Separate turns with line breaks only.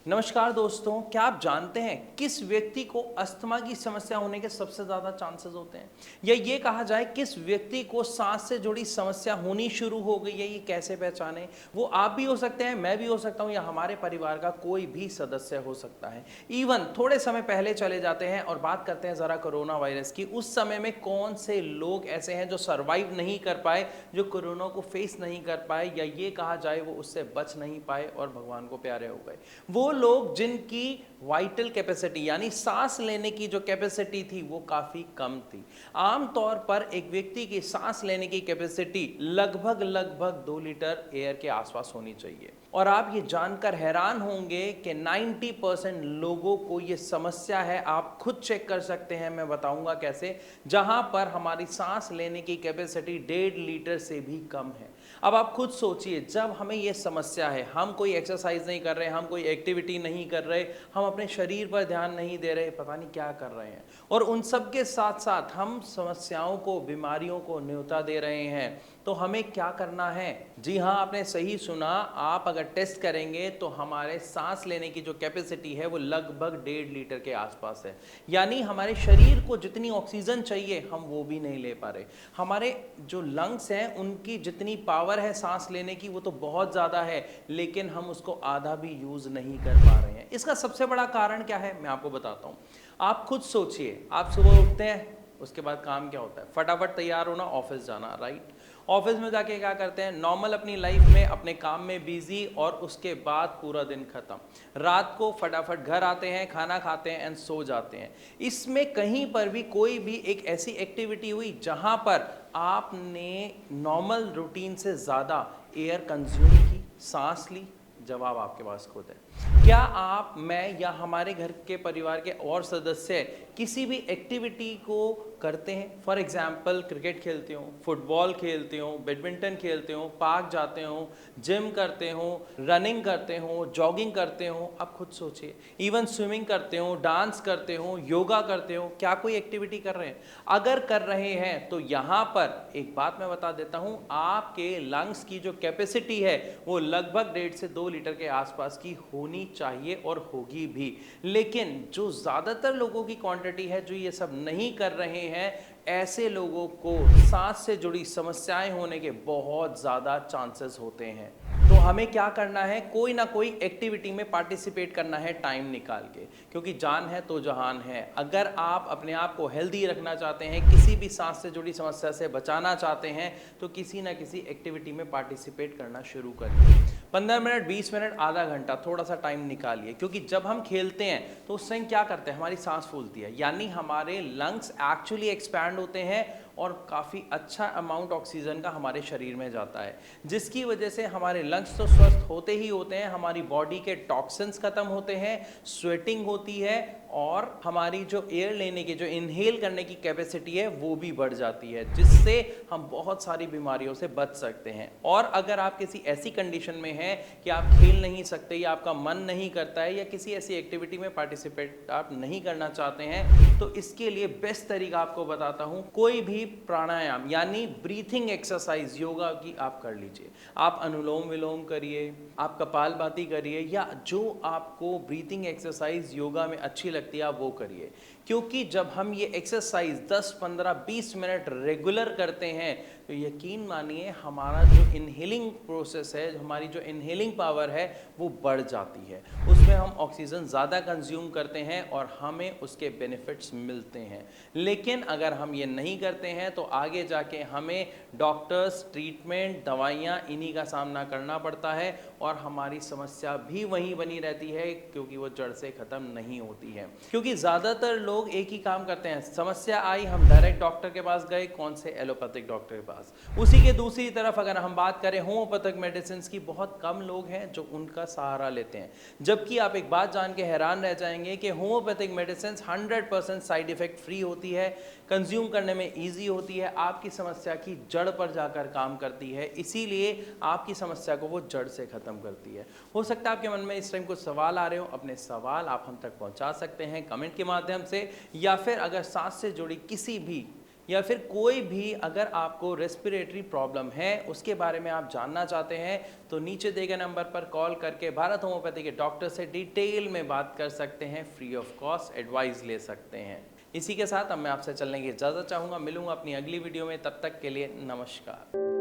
नमस्कार दोस्तों, क्या आप जानते हैं किस व्यक्ति को अस्थमा की समस्या होने के सबसे ज़्यादा चांसेस होते हैं? या ये कहा जाए किस व्यक्ति को सांस से जुड़ी समस्या होनी शुरू हो गई है, ये कैसे पहचानें? वो आप भी हो सकते हैं, मैं भी हो सकता हूँ या हमारे परिवार का कोई भी सदस्य हो सकता है। इवन थोड़े समय पहले चले जाते हैं और बात करते हैं ज़रा कोरोना वायरस की। उस समय में कौन से लोग ऐसे हैं जो सर्वाइव नहीं कर पाए, जो कोरोना को फेस नहीं कर पाए, या ये कहा जाए वो उससे बच नहीं पाए और भगवान को प्यारे हो गए। वो लोग जिनकी वाइटल कैपेसिटी यानी सांस लेने की जो कैपेसिटी थी वो काफी कम थी। आमतौर पर एक व्यक्ति की सांस लेने की कैपेसिटी लगभग 2 लीटर एयर के आसपास होनी चाहिए। और आप ये जानकर हैरान होंगे कि 90% लोगों को ये समस्या है। आप खुद चेक कर सकते हैं, मैं बताऊंगा कैसे। जहां पर हमारी सांस लेने की कैपेसिटी 1.5 लीटर से भी कम है। अब आप खुद सोचिए, जब हमें ये समस्या है, हम कोई एक्सरसाइज नहीं कर रहे, हम कोई एक्टिविटी नहीं कर रहे, हम अपने शरीर पर ध्यान नहीं दे रहे, पता नहीं क्या कर रहे हैं, और उन सब के साथ साथ हम समस्याओं को, बीमारियों को न्योता दे रहे हैं, तो हमें क्या करना है? जी हाँ, आपने सही सुना। आप अगर टेस्ट करेंगे तो हमारे सांस लेने की जो कैपेसिटी है वो लगभग 1.5 लीटर के आसपास है। यानी हमारे शरीर को जितनी ऑक्सीजन चाहिए हम वो भी नहीं ले पा रहे। हमारे जो लंग्स हैं उनकी जितनी पावर है सांस लेने की वो तो बहुत ज़्यादा है, लेकिन हम उसको आधा भी यूज़ नहीं कर पा रहे हैं। इसका सबसे बड़ा कारण क्या है, मैं आपको बताता हूँ। आप खुद सोचिए, आप सुबह उठते हैं, उसके बाद काम क्या होता है? फटाफट तैयार होना, ऑफिस जाना, राइट? ऑफिस में जाके क्या करते हैं? नॉर्मल अपनी लाइफ में अपने काम में बिजी, और उसके बाद पूरा दिन खत्म। रात को फटाफट घर आते हैं, खाना खाते हैं एंड सो जाते हैं। इसमें कहीं पर भी कोई भी एक ऐसी एक्टिविटी हुई जहां पर आपने नॉर्मल रूटीन से ज़्यादा एयर कंज्यूम की, सांस ली? जवाब आपके पास खुद है। क्या आप, मैं या हमारे घर के परिवार के और सदस्य किसी भी एक्टिविटी को करते हैं? फॉर एग्जाम्पल, क्रिकेट खेलते हो, फुटबॉल खेलते हो, बैडमिंटन खेलते हो, पार्क जाते हो, जिम करते हो, रनिंग करते हो, जॉगिंग करते हो? आप खुद सोचिए। इवन स्विमिंग करते हो, डांस करते हो, योगा करते हो, क्या कोई एक्टिविटी कर रहे हैं? अगर कर रहे हैं तो यहाँ पर एक बात मैं बता देता हूँ, आपके लंग्स की जो कैपेसिटी है वो लगभग 1.5 से 2 लीटर के आसपास की होनी चाहिए, और होगी भी। लेकिन जो ज़्यादातर लोगों की क्वांटिटी है जो ये सब नहीं कर रहे हैं, ऐसे लोगों को सांस से जुड़ी समस्याएं होने के बहुत ज़्यादा चांसेस होते हैं। तो हमें क्या करना है? कोई ना कोई एक्टिविटी में पार्टिसिपेट करना है टाइम निकाल के, क्योंकि जान है तो जहान है। अगर आप अपने आप को हेल्दी रखना चाहते हैं, किसी भी सांस से जुड़ी समस्या से बचाना चाहते हैं, तो किसी ना किसी एक्टिविटी में पार्टिसिपेट करना शुरू करिए। 15 मिनट, 20 मिनट, आधा घंटा, थोड़ा सा टाइम निकालिए। क्योंकि जब हम खेलते हैं तो उस टाइम क्या करते हैं? हमारी सांस फूलती है, यानी हमारे लंग्स एक्चुअली एक्सपैंड होते हैं और काफ़ी अच्छा अमाउंट ऑक्सीजन का हमारे शरीर में जाता है, जिसकी वजह से हमारे लंग्स तो स्वस्थ होते ही होते हैं, हमारी बॉडी के टॉक्सिन्स खत्म होते हैं, स्वेटिंग होती है, और हमारी जो एयर लेने की, जो इनहेल करने की कैपेसिटी है वो भी बढ़ जाती है, जिससे हम बहुत सारी बीमारियों से बच सकते हैं। और अगर आप किसी ऐसी कंडीशन में हैं कि आप खेल नहीं सकते, या आपका मन नहीं करता है, या किसी ऐसी एक्टिविटी में पार्टिसिपेट आप नहीं करना चाहते हैं, तो इसके लिए बेस्ट तरीका आपको बताता हूं। कोई भी प्राणायाम यानी ब्रीथिंग एक्सरसाइज योगा की आप कर लीजिए। आप अनुलोम विलोम करिए, आप कपालभाति करिए, या जो आपको ब्रीथिंग एक्सरसाइज योगा में अच्छी लगती है आप वो करिए। क्योंकि जब हम ये एक्सरसाइज 10, 15, 20 मिनट रेगुलर करते हैं तो यकीन मानिए हमारा जो इनहेलिंग प्रोसेस है, हमारी जो इनहेलिंग पावर है वो बढ़ जाती है। उसमें हम ऑक्सीजन ज़्यादा कंज्यूम करते हैं और हमें उसके बेनिफिट्स मिलते हैं। लेकिन अगर हम ये नहीं करते हैं तो आगे जाके हमें डॉक्टर्स, ट्रीटमेंट, दवाइयाँ, इन्हीं का सामना करना पड़ता है, और हमारी समस्या भी वहीं बनी रहती है, क्योंकि वो जड़ से ख़त्म नहीं होती है। क्योंकि ज़्यादातर लोग एक ही काम करते हैं, समस्या आई हम डायरेक्ट डॉक्टर के पास गए, कौन से एलोपैथिक डॉक्टर के पास। उसी के दूसरी तरफ अगर हम बात करें होम्योपैथिक मेडिसिन की, बहुत कम लोग हैं जो उनका सहारा लेते हैं। जबकि आप एक बात जान के हैरान रह जाएंगे कि homeopathic medicine 100% side effect free होती है, कंज्यूम करने में ईजी होती है, आपकी समस्या की जड़ पर जाकर काम करती है, इसीलिए आपकी समस्या को वो जड़ से ख़त्म करती है। हो सकता है आपके मन में इस टाइम कुछ सवाल आ रहे हो, अपने सवाल आप हम तक पहुंचा सकते हैं कमेंट के माध्यम से, या फिर अगर सांस से जुड़ी किसी भी या फिर कोई भी अगर आपको रेस्पिरेटरी प्रॉब्लम है उसके बारे में आप जानना चाहते हैं तो नीचे दिए गए नंबर पर कॉल करके भारत होम्योपैथी के डॉक्टर से डिटेल में बात कर सकते हैं, फ्री ऑफ कॉस्ट एडवाइस ले सकते हैं। इसी के साथ अब मैं आपसे चलने की इजाज़त चाहूँगा, मिलूंगा अपनी अगली वीडियो में, तब तक के लिए नमस्कार।